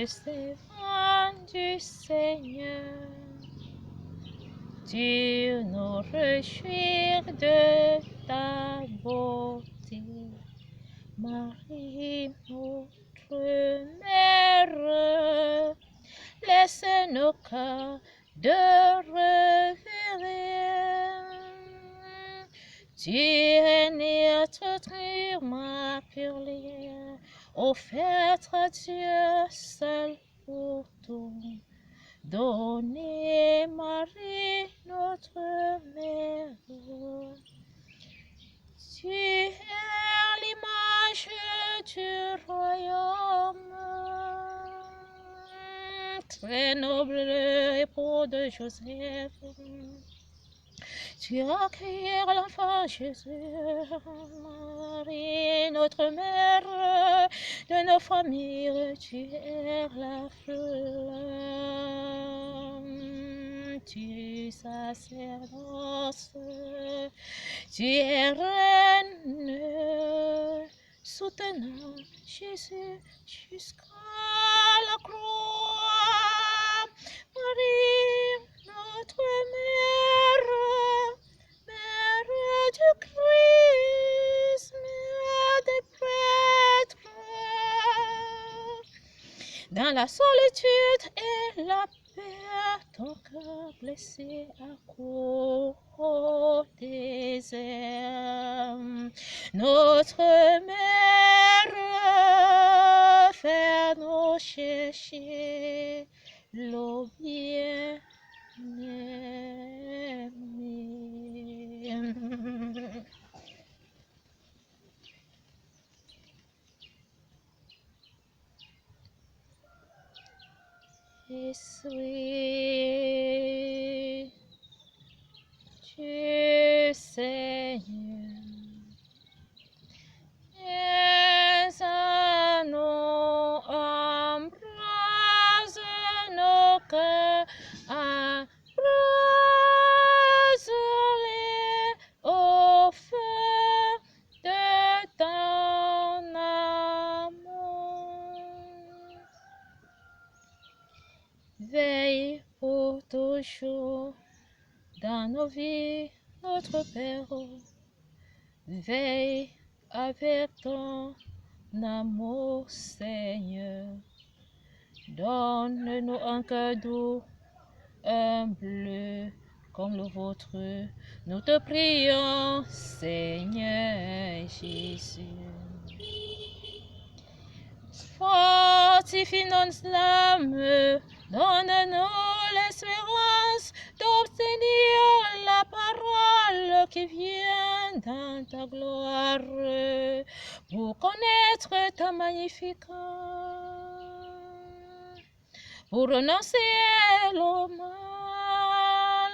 servants du Seigneur. Tu nous réjouis de ta beauté. Marie, notre mère, laisse nos cœurs de révérer. Tu es notre immaculée, offerte à Dieu seul pour tout. Donnez Marie, notre mère. Tu es l'image du royaume, très noble époux de Joseph. Tu as accueilli l'enfant Jésus, Marie, notre mère, de nos familles, tu es la fleur du sacerdoce. Tu es reine, soutenant Jésus jusqu'à la croix. Marie, notre mère, mère du Christ, mère des prêtres. Dans la solitude et la paix, ton cœur blessé à cause des airs. Notre mère, fais-nous chercher l'eau bien-aimée. Et suis du Seigneur. Et à nous embrase nos cœurs, embrase-les au feu de ton amour. Veille pour toujours dans nos vies, notre Père. Veille avec ton amour, Seigneur. Donne-nous un cœur doux, humble comme le vôtre. Nous te prions, Seigneur Jésus. Fortifie nos âmes, donne-nous l'espérance d'obtenir la parole qui vient dans ta gloire, pour connaître ta magnificence, pour renoncer le mal,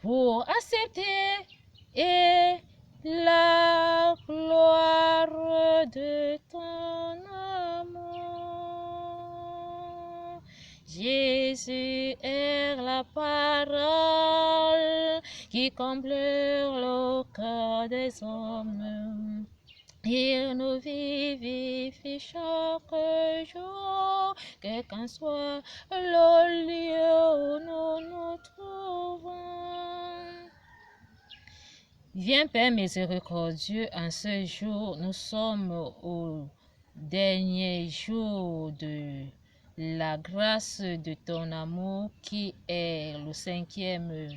pour accepter et la gloire de ton amour. Jésus est la parole qui comble le cœur des hommes. Il nous vivifie chaque jour, quel qu'en soit le lieu où nous nous trouvons. Viens, Père miséricordieux, en ce jour, nous sommes au dernier jour de la grâce de ton amour, qui est le 5e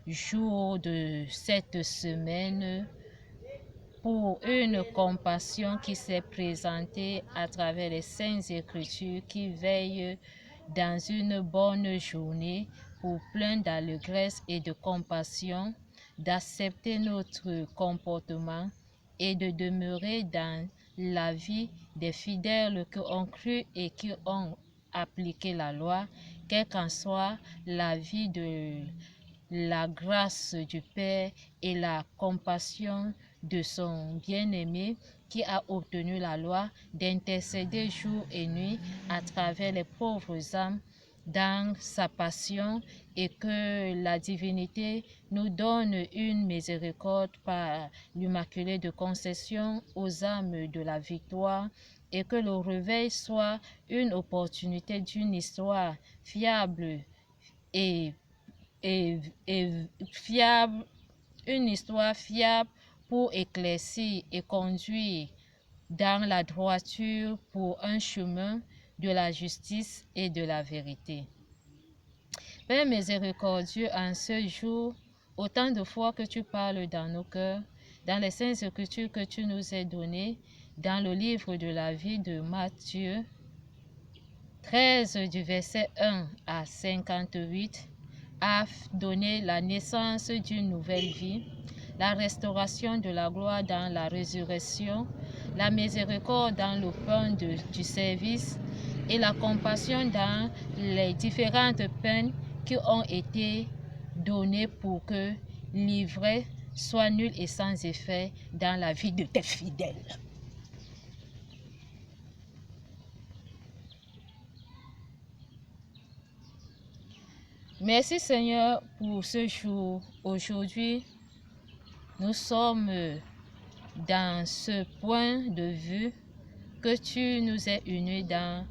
jour de cette semaine, pour une compassion qui s'est présentée à travers les Saintes Écritures, qui veillent dans une bonne journée pour plein d'allégresse et de compassion, d'accepter notre comportement et de demeurer dans la vie des fidèles qui ont cru et qui ont appliqué la loi, quelle qu'en soit la vie de la grâce du Père et la compassion de son bien-aimé qui a obtenu la loi, d'intercéder jour et nuit à travers les pauvres âmes dans sa passion, et que la divinité nous donne une miséricorde par l'Immaculée de Conception aux âmes de la victoire, et que le réveil soit une opportunité d'une histoire fiable et fiable, une histoire fiable pour éclaircir et conduire dans la droiture pour un chemin de la justice et de la vérité. Père miséricordieux, en ce jour, autant de fois que tu parles dans nos cœurs, dans les saintes écritures que tu nous as données, dans le livre de la vie de Matthieu 13 du verset 1 à 58, a donné la naissance d'une nouvelle vie, la restauration de la gloire dans la résurrection, la miséricorde dans le pain du service et la compassion dans les différentes peines qui ont été données pour que l'ivraie soit nulle et sans effet dans la vie de tes fidèles. Merci Seigneur pour ce jour. Aujourd'hui, nous sommes dans ce point de vue que tu nous as unis dans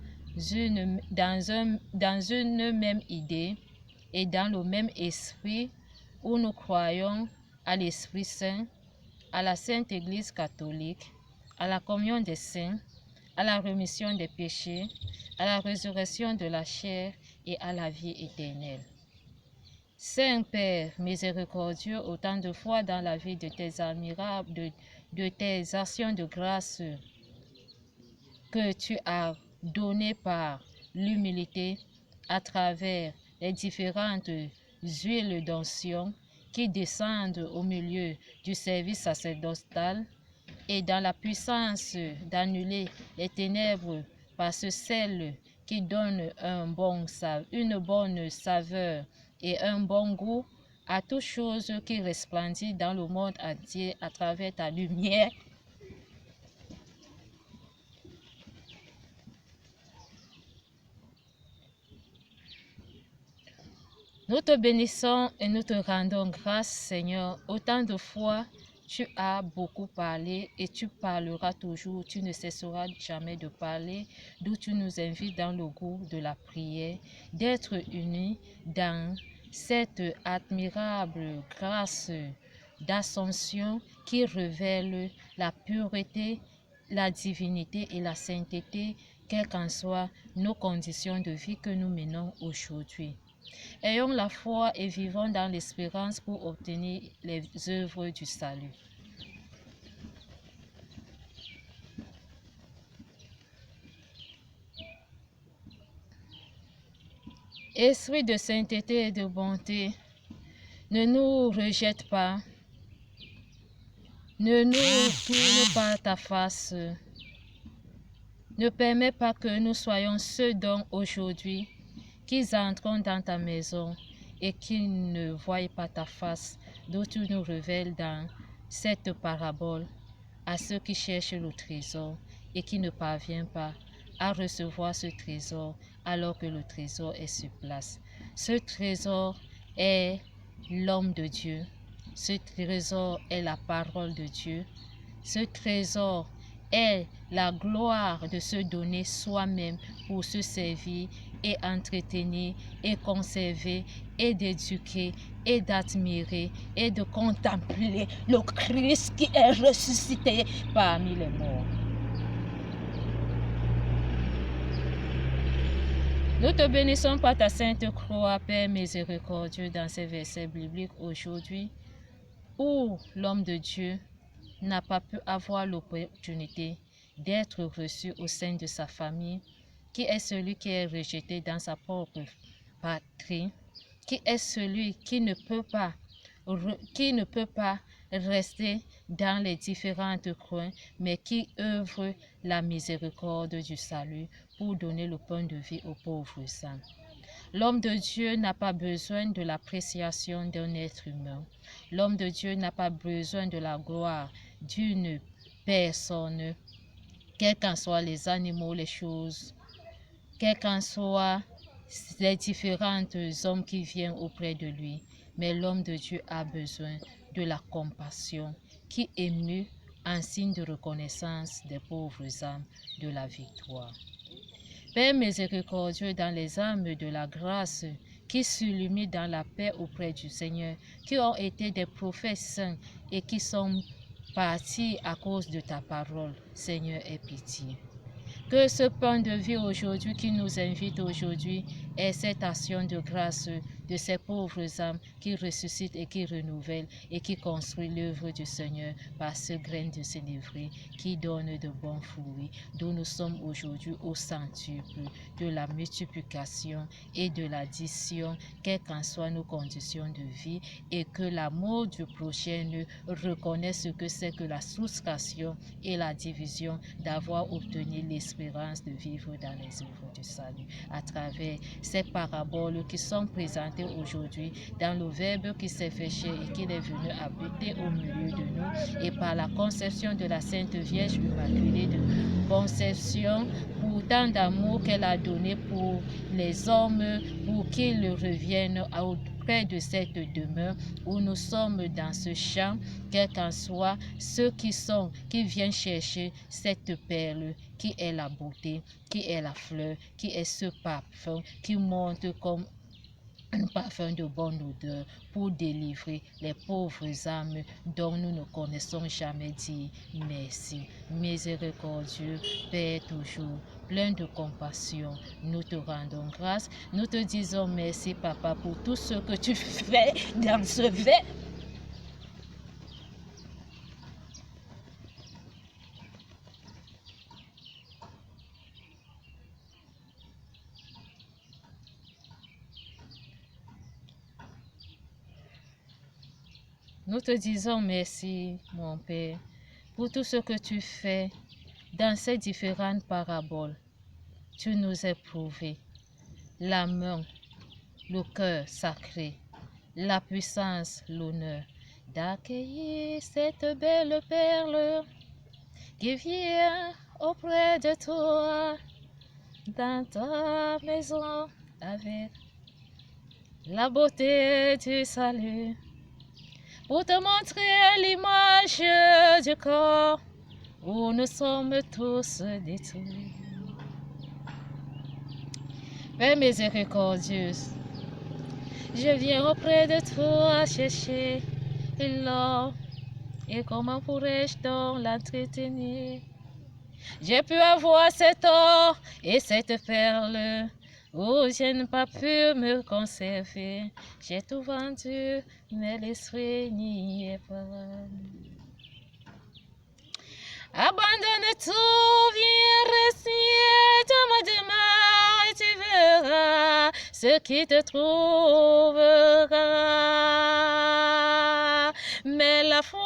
une même idée et dans le même esprit où nous croyons à l'Esprit Saint, à la Sainte Église catholique, à la communion des saints, à la rémission des péchés, à la résurrection de la chair et à la vie éternelle. Saint Père miséricordieux, autant de fois dans la vie de tes admirables, de tes actions de grâce que tu as données par l'humilité à travers les différentes huiles d'onction qui descendent au milieu du service sacerdotal et dans la puissance d'annuler les ténèbres par ce sel qui donne une bonne saveur et un bon goût à toute chose qui resplendit dans le monde entier à travers ta lumière. Nous te bénissons et nous te rendons grâce, Seigneur. Autant de fois, tu as beaucoup parlé et tu parleras toujours. Tu ne cesseras jamais de parler, d'où tu nous invites dans le goût de la prière, d'être unis dans cette admirable grâce d'ascension qui révèle la pureté, la divinité et la sainteté, quelles qu'en soient nos conditions de vie que nous menons aujourd'hui. Ayons la foi et vivons dans l'espérance pour obtenir les œuvres du salut. Esprit de sainteté et de bonté, ne nous rejette pas, ne nous tourne pas ta face, ne permets pas que nous soyons ceux dont aujourd'hui qu'ils entrent dans ta maison et qu'ils ne voient pas ta face, d'où tu nous révèles dans cette parabole à ceux qui cherchent le trésor et qui ne parviennent pas à recevoir ce trésor alors que le trésor est sur place. Ce trésor est l'homme de Dieu. Ce trésor est la parole de Dieu. Ce trésor est la gloire de se donner soi-même pour se servir et entretenir et conserver et d'éduquer et d'admirer et de contempler le Christ qui est ressuscité parmi les morts. Nous te bénissons par ta sainte croix, Père miséricordieux, dans ces versets bibliques aujourd'hui où l'homme de Dieu n'a pas pu avoir l'opportunité d'être reçu au sein de sa famille, qui est celui qui est rejeté dans sa propre patrie, qui est celui qui ne peut pas rester dans les différentes coins, mais qui œuvre la miséricorde du salut pour donner le pain de vie aux pauvres âmes. L'homme de Dieu n'a pas besoin de l'appréciation d'un être humain. L'homme de Dieu n'a pas besoin de la gloire d'une personne, quels qu'en soient les animaux, les choses, quels qu'en soient les différents hommes qui viennent auprès de lui. Mais l'homme de Dieu a besoin de la compassion qui émue en signe de reconnaissance des pauvres âmes de la victoire. Père miséricordieux, dans les âmes de la grâce qui s'illuminent dans la paix auprès du Seigneur, qui ont été des prophètes saints et qui sont partis à cause de ta parole, Seigneur, aie pitié. Que ce point de vue aujourd'hui qui nous invite aujourd'hui est cette action de grâce de ces pauvres âmes qui ressuscitent et qui renouvellent et qui construisent l'œuvre du Seigneur par ce grain de sénévré qui donne de bons fruits, d'où nous sommes aujourd'hui au centuple de la multiplication et de l'addition, quelles qu'en soient nos conditions de vie, et que l'amour du prochain reconnaisse ce que c'est que la souscription et la division, d'avoir obtenu l'espérance de vivre dans les œuvres du salut à travers ces paraboles qui sont présentées aujourd'hui dans le Verbe qui s'est fait chair et qui est venu habiter au milieu de nous, et par la conception de la Sainte Vierge Immaculée de Conception, pour tant d'amour qu'elle a donné pour les hommes, pour qu'ils reviennent auprès de cette demeure où nous sommes dans ce champ, quel qu'en soit ceux qui viennent chercher cette perle qui est la beauté, qui est la fleur, qui est ce parfum qui monte comme un parfum de bonne odeur pour délivrer les pauvres âmes dont nous ne connaissons jamais dire merci. Miséricordieux, Père toujours, plein de compassion, nous te rendons grâce. Nous te disons merci, Papa, pour tout ce que tu fais dans ce verre. Nous te disons merci, mon Père, pour tout ce que tu fais dans ces différentes paraboles. Tu nous as prouvé la main, le cœur sacré, la puissance, l'honneur d'accueillir cette belle perle qui vient auprès de toi dans ta maison avec la beauté du salut, pour te montrer l'image du corps où nous sommes tous détruits. Père miséricordieux, je viens auprès de toi chercher l'or, et comment pourrais-je donc l'entretenir? J'ai pu avoir cet or et cette perle, où je n'ai pas pu me conserver. J'ai tout vendu, mais l'esprit n'y est pas. Abandonne tout, viens rester dans ma demeure et tu verras ce qui te trouvera. Mets la foi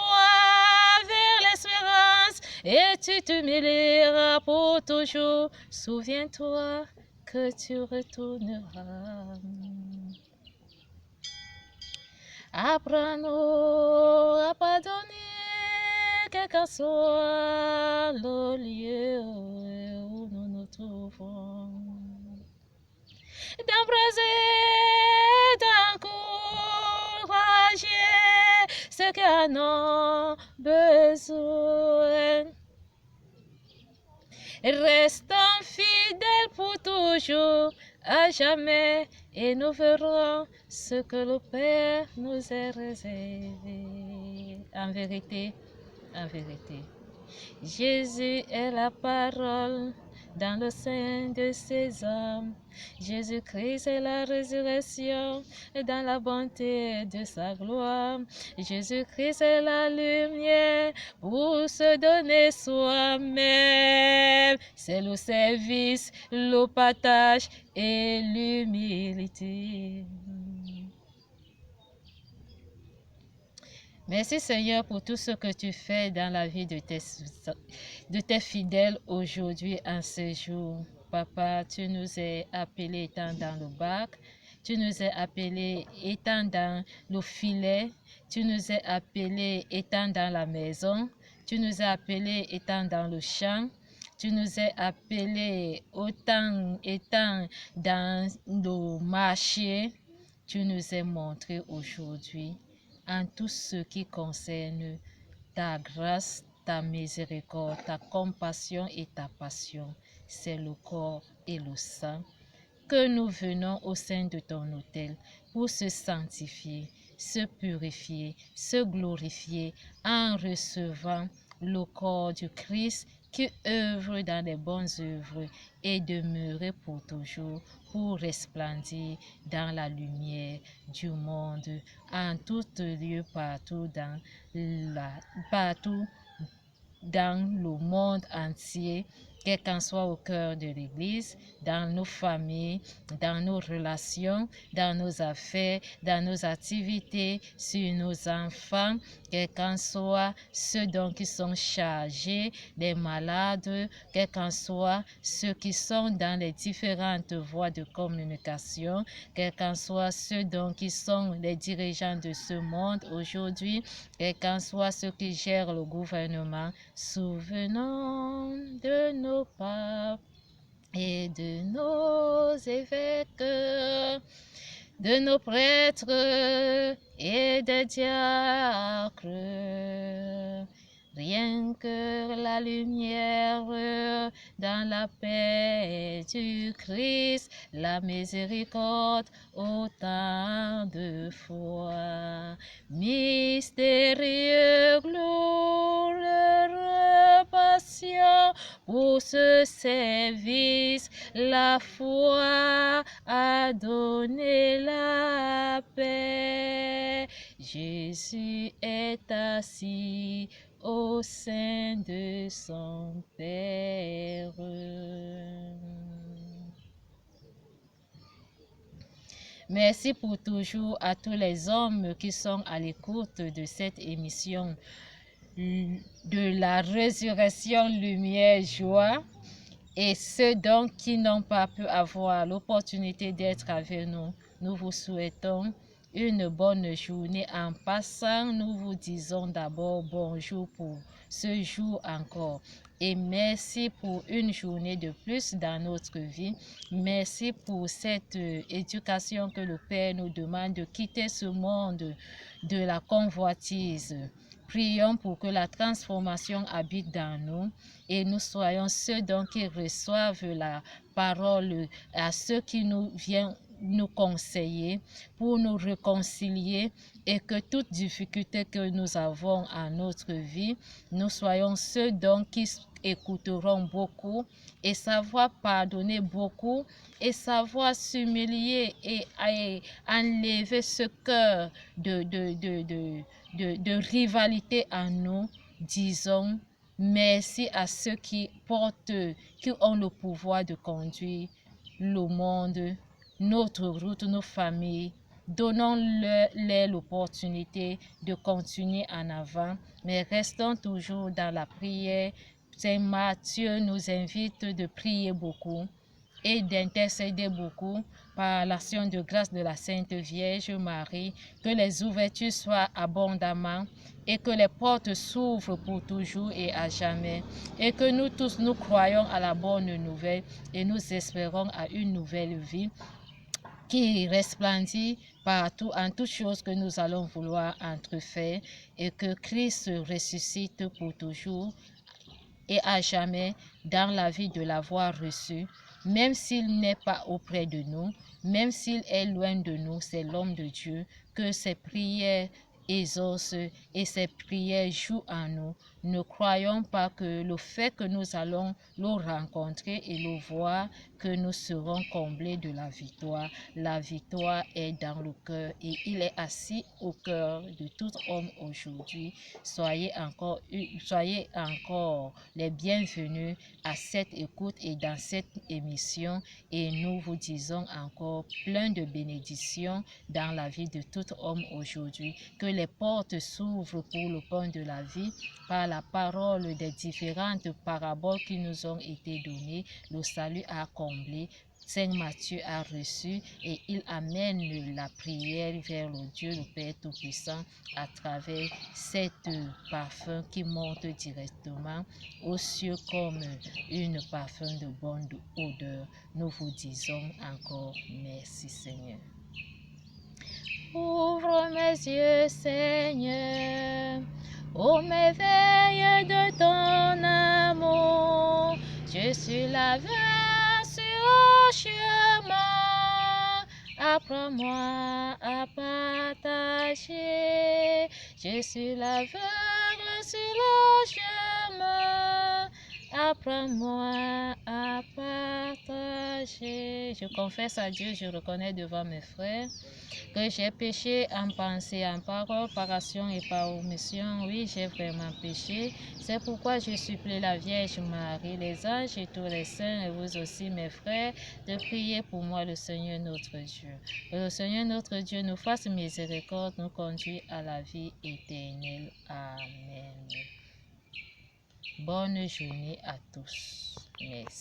vers l'espérance et tu t'humilieras pour toujours. Souviens-toi que tu retourneras. Apprends-nous à pardonner, quel qu'en soit le lieu où nous nous trouvons, d'embrasser, d'encourager ceux qui en ont besoin. Restons fidèles pour toujours, à jamais, et nous verrons ce que le Père nous a réservé. En vérité, Jésus est la parole dans le sein de ses âmes. Jésus-Christ est la résurrection dans la bonté de sa gloire. Jésus-Christ est la lumière pour se donner soi-même. C'est le service, le partage et l'humilité. Merci Seigneur pour tout ce que tu fais dans la vie de tes fidèles aujourd'hui en ce jour. Papa, tu nous as appelés étant dans le bac, tu nous as appelés étant dans le filet, tu nous as appelés étant dans la maison, tu nous as appelés étant dans le champ, tu nous as appelés autant étant dans le marché. Tu nous as montré aujourd'hui en tout ce qui concerne ta grâce, ta miséricorde, ta compassion et ta passion. C'est le corps et le sang que nous venons au sein de ton autel pour se sanctifier, se purifier, se glorifier en recevant le corps du Christ qui œuvre dans les bonnes œuvres et demeurer pour toujours, pour resplendir dans la lumière du monde, en tout lieu, partout dans le monde entier, quel qu'en soit au cœur de l'Église, dans nos familles, dans nos relations, dans nos affaires, dans nos activités, sur nos enfants, quel qu'en soit ceux dont qui sont chargés, les malades, quel qu'en soit ceux qui sont dans les différentes voies de communication, quel qu'en soit ceux dont qui sont les dirigeants de ce monde aujourd'hui, quel qu'en soit ceux qui gèrent le gouvernement. Souvenons de nos papes et de nos évêques, de nos prêtres et des diacres. Rien que la lumière dans la paix du Christ, la miséricorde, autant de foi. Mystérieux, glorieux, patient, pour ce service, la foi a donné la paix. Jésus est assis au sein de son Père. Merci pour toujours à tous les hommes qui sont à l'écoute de cette émission de la résurrection, lumière, joie, et ceux donc qui n'ont pas pu avoir l'opportunité d'être avec nous. Nous vous souhaitons une bonne journée. En passant, nous vous disons d'abord bonjour pour ce jour encore. Et merci pour une journée de plus dans notre vie. Merci pour cette éducation que le Père nous demande de quitter ce monde de la convoitise. Prions pour que la transformation habite dans nous et nous soyons ceux donc qui reçoivent la parole, à ceux qui nous viennent nous conseiller pour nous réconcilier, et que toute difficulté que nous avons en notre vie, nous soyons ceux donc qui écouteront beaucoup et savoir pardonner beaucoup et savoir s'humilier et enlever ce cœur de rivalité en nous. Disons merci à ceux qui ont le pouvoir de conduire le monde, notre route, nos familles. Donnons-leur l'opportunité de continuer en avant, mais restons toujours dans la prière. Saint Matthieu nous invite de prier beaucoup et d'intercéder beaucoup par l'action de grâce de la Sainte Vierge Marie, que les ouvertures soient abondamment et que les portes s'ouvrent pour toujours et à jamais, et que nous tous nous croyons à la bonne nouvelle et nous espérons à une nouvelle vie qui resplendit partout en toutes choses que nous allons vouloir entrefaire, et que Christ ressuscite pour toujours et à jamais dans la vie de l'avoir reçu, même s'il n'est pas auprès de nous, même s'il est loin de nous. C'est l'homme de Dieu, que ses prières exaucent et ses prières jouent en nous. Ne croyons pas que le fait que nous allons le rencontrer et le voir, que nous serons comblés de la victoire. La victoire est dans le cœur et il est assis au cœur de tout homme aujourd'hui. Soyez encore les bienvenus à cette écoute et dans cette émission, et nous vous disons encore plein de bénédictions dans la vie de tout homme aujourd'hui. Que les portes s'ouvrent pour le pain de la vie par la parole des différentes paraboles qui nous ont été données. Le salut a comblé. Saint Matthieu a reçu et il amène la prière vers le Dieu, le Père Tout-Puissant, à travers cet parfum qui monte directement aux cieux comme une parfum de bonne odeur. Nous vous disons encore merci, Seigneur. Ouvre mes yeux, Seigneur, Ô merveille de ton amour, je suis l'aveugle sur le chemin. Apprends-moi à partager. Je suis l'aveugle sur le chemin. Apprends-moi à partager. Je confesse à Dieu, je reconnais devant mes frères que j'ai péché en pensée, en parole, par action et par omission. Oui, j'ai vraiment péché. C'est pourquoi je supplie la Vierge Marie, les anges et tous les saints, et vous aussi, mes frères, de prier pour moi, le Seigneur notre Dieu. Que le Seigneur notre Dieu nous fasse miséricorde, nous conduit à la vie éternelle. Amen. Bonne journée à tous. Merci.